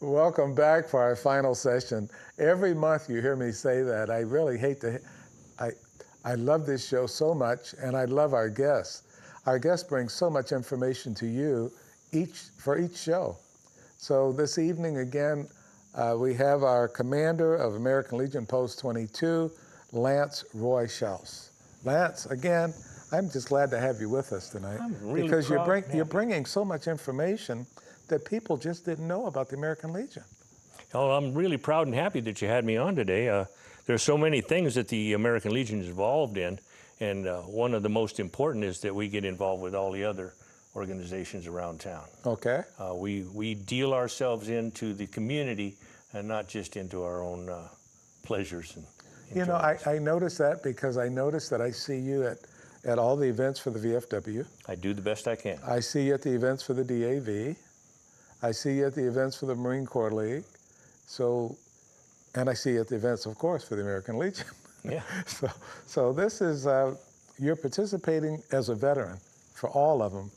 Welcome back for our final session. Every month you hear me say that. I really hate to, I, I love this show so much, and I love our guests. Our guests bring so much information to you for each show. So this evening, again, we have our commander of American Legion Post 22, Lance Roy Schaus. Lance, again, I'm just glad to have you with us tonight. I'm really because proud you're bringing so much information that people just didn't know about the American Legion. Oh, I'm really proud and happy that you had me on today. There's so many things that the American Legion is involved in, and one of the most important is that we get involved with all the other organizations around town. Okay. We deal ourselves into the community and not just into our own pleasures. You know, I noticed that because I noticed that I see you at all the events for the VFW. I do the best I can. I see you at the events for the DAV. I see you at the events for the Marine Corps League. So, and I see you at the events, of course, for the American Legion. Yeah. So this is, you're participating as a veteran for all of them.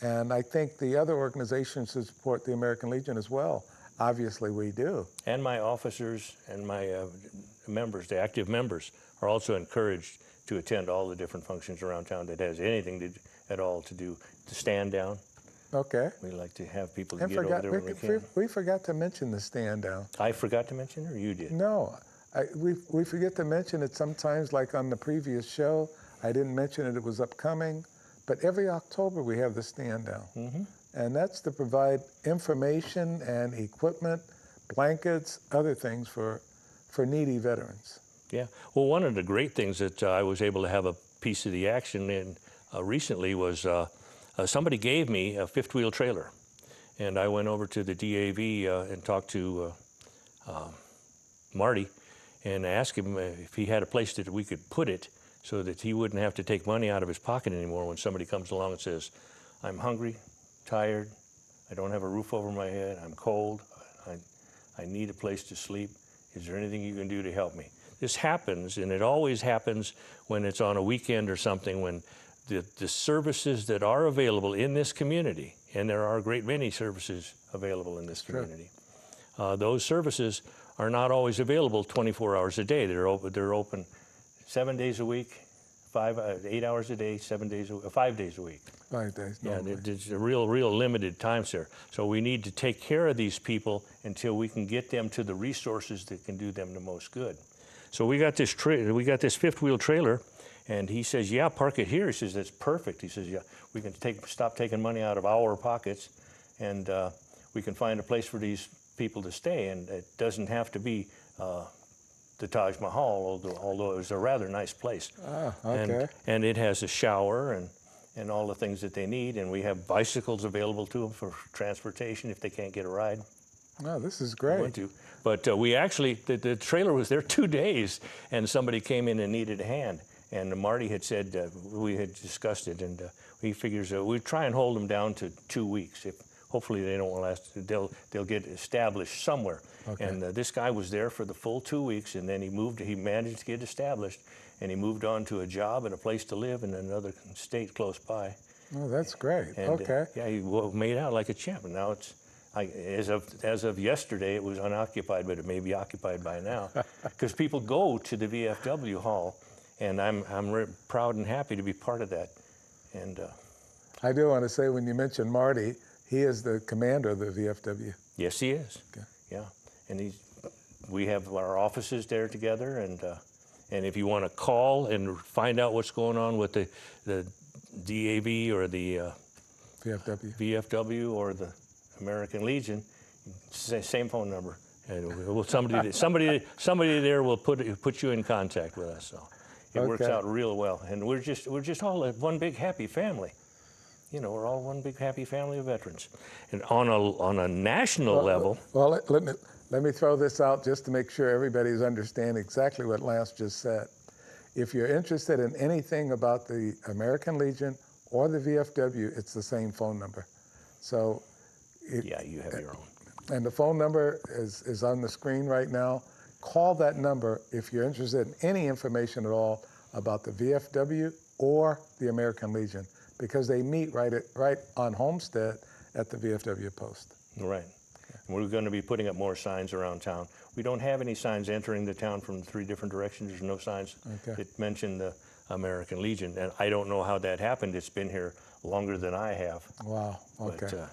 And I think the other organizations who support the American Legion as well, obviously we do. And my officers and my members, the active members, are also encouraged to attend all the different functions around town that has anything at all to do to stand down. Okay. We like to have people to get over there when we can. We forgot to mention the stand down. I forgot to mention it, or you did? No, we forget to mention it sometimes, like on the previous show. I didn't mention it was upcoming, but every October we have the stand down. Mm-hmm. And that's to provide information and equipment, blankets, other things for needy veterans. Yeah, well, one of the great things that I was able to have a piece of the action in recently was somebody gave me a fifth wheel trailer, and I went over to the DAV and talked to Marty and asked him if he had a place that we could put it so that he wouldn't have to take money out of his pocket anymore when somebody comes along and says, I'm hungry, tired, I don't have a roof over my head, I'm cold, I need a place to sleep. Is there anything you can do to help me? This happens, and it always happens when it's on a weekend or something, when the services that are available in this community, and there are a great many services available in this community, those services are not always available 24 hours a day. They're open 7 days a week, 8 hours a day, 5 days a week. 5 days. Yeah, there's a real limited times there. So we need to take care of these people until we can get them to the resources that can do them the most good. So we got this fifth wheel trailer, and he says, yeah, park it here. He says, that's perfect. He says, yeah, we can stop taking money out of our pockets, and we can find a place for these people to stay. And it doesn't have to be the Taj Mahal, although it was a rather nice place. Ah, okay. And it has a shower and all the things that they need, and we have bicycles available to them for transportation if they can't get a ride. Oh, this is great. But we actually, the trailer was there 2 days, and somebody came in and needed a hand. And Marty had said, we had discussed it, and he figures we'd try and hold them down to 2 weeks. Hopefully they don't last, they'll get established somewhere. Okay. And this guy was there for the full 2 weeks, and then he managed to get established, and he moved on to a job and a place to live in another state close by. Oh, that's great. And, okay. Yeah, he made out like a champ, and now it's, as of yesterday, it was unoccupied, but it may be occupied by now, because people go to the VFW hall, and I'm proud and happy to be part of that. And I do want to say, when you mentioned Marty, he is the commander of the VFW. Yes, he is. Okay. Yeah, and we have our offices there together, and if you want to call and find out what's going on with the DAV or the VFW or the American Legion, same phone number, and somebody there will put you in contact with us. So it works out real well, and we're just all one big happy family. You know, we're all one big happy family of veterans. And on a national level. Well, let me throw this out just to make sure everybody's understanding exactly what Lance just said. If you're interested in anything about the American Legion or the VFW, it's the same phone number. So. Yeah, you have your own. And the phone number is on the screen right now. Call that number if you're interested in any information at all about the VFW or the American Legion, because they meet right on Homestead at the VFW post. Right. We're going to be putting up more signs around town. We don't have any signs entering the town from 3 different directions. There's no signs that mention the American Legion, and I don't know how that happened. It's been here longer than I have. Wow, okay.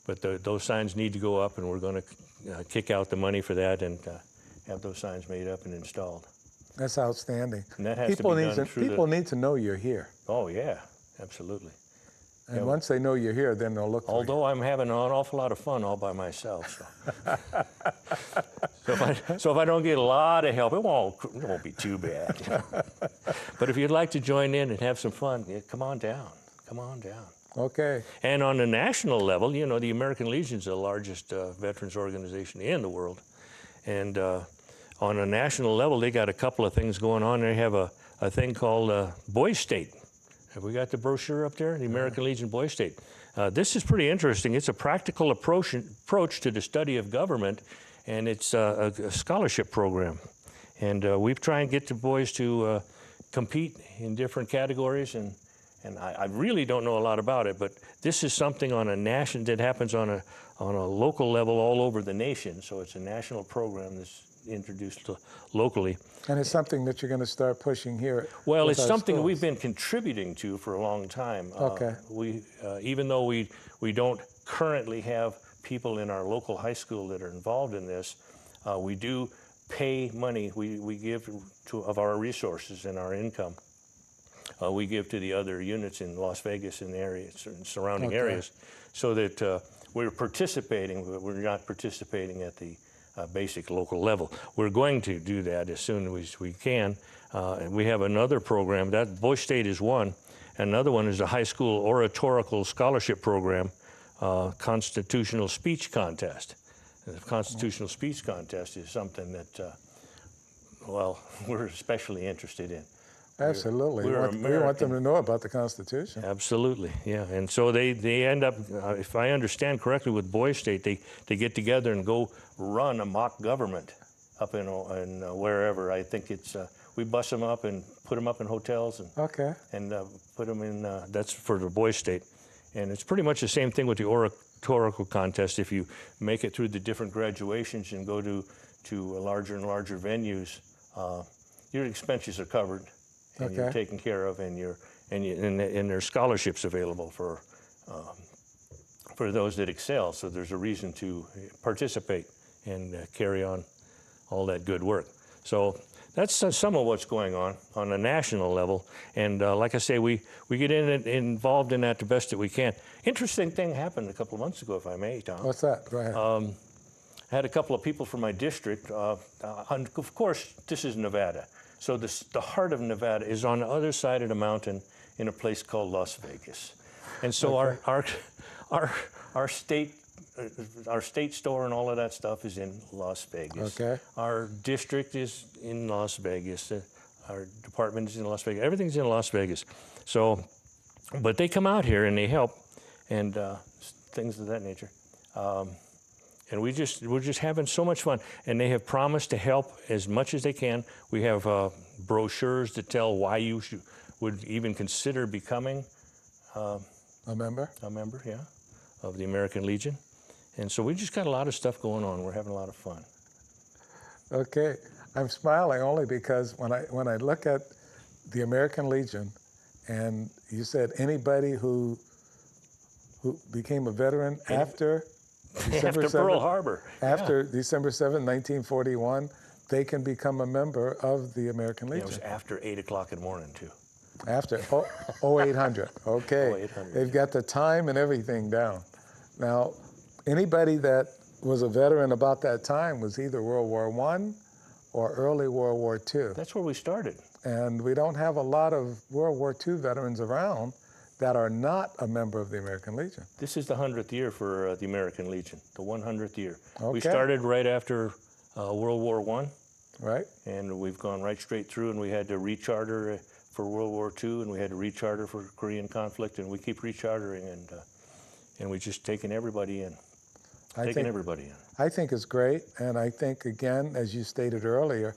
But those signs need to go up, and we're going to kick out the money for that and have those signs made up and installed. That's outstanding. And that has to be done through people need to know you're here. Oh, yeah, absolutely. And once they know you're here, then they'll look for you. Although I'm having an awful lot of fun all by myself. So if I don't get a lot of help, it won't be too bad. But if you'd like to join in and have some fun, come on down. Come on down. Okay. And on the national level, you know, the American Legion is the largest veterans organization in the world. And on a national level, they got a couple of things going on. They have a thing called Boys State. Have we got the brochure up there? The American Legion Boys State. This is pretty interesting. It's a practical approach to the study of government, and it's a scholarship program. And we try and get the boys to compete in different categories, and I really don't know a lot about it, but this is something on a national that happens on a local level all over the nation. So it's a national program that's introduced locally. And it's something that you're going to start pushing here. Well, it's something schools. we've been contributing to for a long time. Okay. Even though we don't currently have people in our local high school that are involved in this, we do pay money. We give of our resources and our income. We give to the other units in Las Vegas and the areas, surrounding areas, so that we're participating, but we're not participating at the basic local level. We're going to do that as soon as we can. And we have another program, that Boys State is one. Another one is a high school oratorical scholarship program, constitutional speech contest. And the constitutional speech contest is something that, well, we're especially interested in. Absolutely. We want them to know about the Constitution. Absolutely, yeah. And so they end up, if I understand correctly, with Boys State, they get together and go run a mock government up in wherever. I think it's, we bus them up and put them up in hotels and put them in, that's for the Boys State. And it's pretty much the same thing with the oratorical contest. If you make it through the different graduations and go to larger and larger venues, your expenses are covered. And you're taken care of, and there's scholarships available for those that excel. So there's a reason to participate and carry on all that good work. So that's some of what's going on a national level. And like I say, we get involved in that the best that we can. Interesting thing happened a couple of months ago, if I may, Tom. What's that? Go ahead. I had a couple of people from my district. Of course, this is Nevada. So the heart of Nevada is on the other side of the mountain in a place called Las Vegas. And so our state store and all of that stuff is in Las Vegas. Okay. Our district is in Las Vegas. Our department is in Las Vegas. Everything's in Las Vegas. So, but they come out here and they help and things of that nature. And we're just having so much fun. And they have promised to help as much as they can. We have brochures that tell why you would even consider becoming a member. A member, yeah, of the American Legion. And so we just got a lot of stuff going on. We're having a lot of fun. Okay, I'm smiling only because when I look at the American Legion, and you said anybody who became a veteran after December after 7th, Pearl Harbor. After December 7th, 1941, they can become a member of the American Legion. It was after 8 o'clock in the morning, too. After 0800. Okay. 0800. They've got the time and everything down. Now, anybody that was a veteran about that time was either World War I or early World War II. That's where we started. And we don't have a lot of World War II veterans around that are not a member of the American Legion. This is the 100th year for the American Legion, the 100th year. Okay. We started right after World War I. Right. And we've gone right straight through, and we had to recharter for World War II, and we had to recharter for Korean conflict, and we keep rechartering, and we just taking everybody in. I think it's great, and I think, again, as you stated earlier,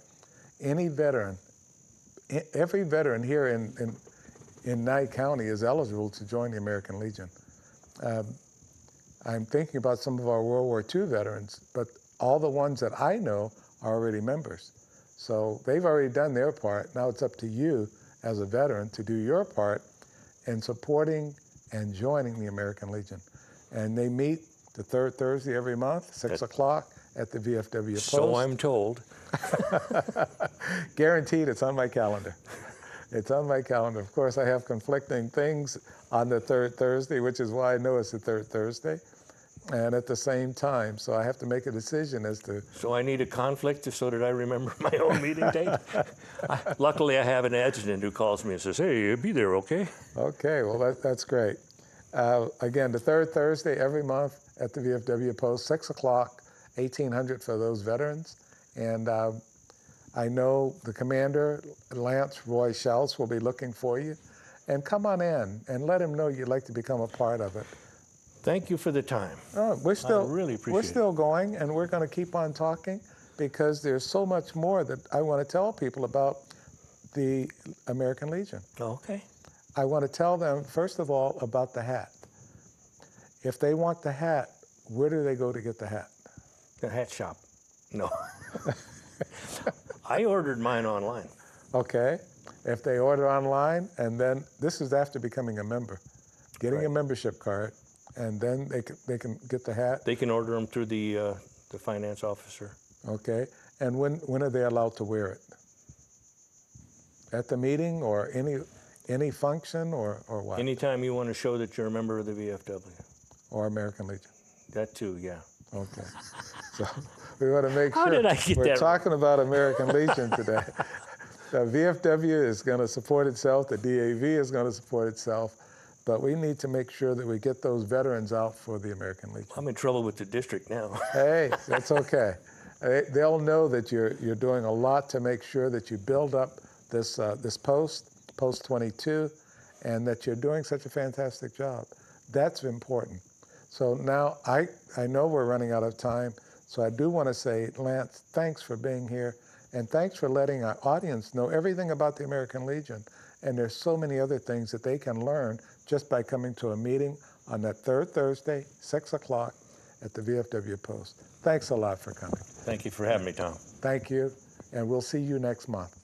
every veteran here in Nye County is eligible to join the American Legion. I'm thinking about some of our World War II veterans, but all the ones that I know are already members. So they've already done their part. Now it's up to you as a veteran to do your part in supporting and joining the American Legion. And they meet the third Thursday every month, 6 o'clock at the VFW Post. So I'm told. Guaranteed, it's on my calendar. It's on my calendar. Of course, I have conflicting things on the third Thursday, which is why I know it's the third Thursday, and at the same time. So I have to make a decision as to... So I need a conflict so that I remember my own meeting date? Luckily, I have an adjutant who calls me and says, hey, be there, okay? Okay, well, that's great. Again, the third Thursday every month at the VFW Post, 6 o'clock, 1800 for those veterans. And I know the commander, Lance Roy Schultz, will be looking for you. And come on in and let him know you'd like to become a part of it. Thank you for the time. Oh, I really appreciate we're still going, and we're going to keep on talking because there's so much more that I want to tell people about the American Legion. Okay. I want to tell them, first of all, about the hat. If they want the hat, where do they go to get the hat? The hat shop. No. I ordered mine online. Okay. If they order online, and then this is after becoming a member, getting a membership card, and then they can get the hat. They can order them through the finance officer. Okay. And when are they allowed to wear it? At the meeting or any function or what? Anytime you want to show that you're a member of the VFW. Or American Legion. That too, yeah. Okay. So we want to make How sure did I get we're that talking about American Legion today. The VFW is going to support itself. The DAV is going to support itself. But we need to make sure that we get those veterans out for the American Legion. I'm in trouble with the district now. Hey, that's okay. They'll know that you're doing a lot to make sure that you build up this post 22, and that you're doing such a fantastic job. That's important. So now I know we're running out of time, so I do want to say, Lance, thanks for being here, and thanks for letting our audience know everything about the American Legion. And there's so many other things that they can learn just by coming to a meeting on that third Thursday, 6 o'clock at the VFW Post. Thanks a lot for coming. Thank you for having me, Tom. Thank you, and we'll see you next month.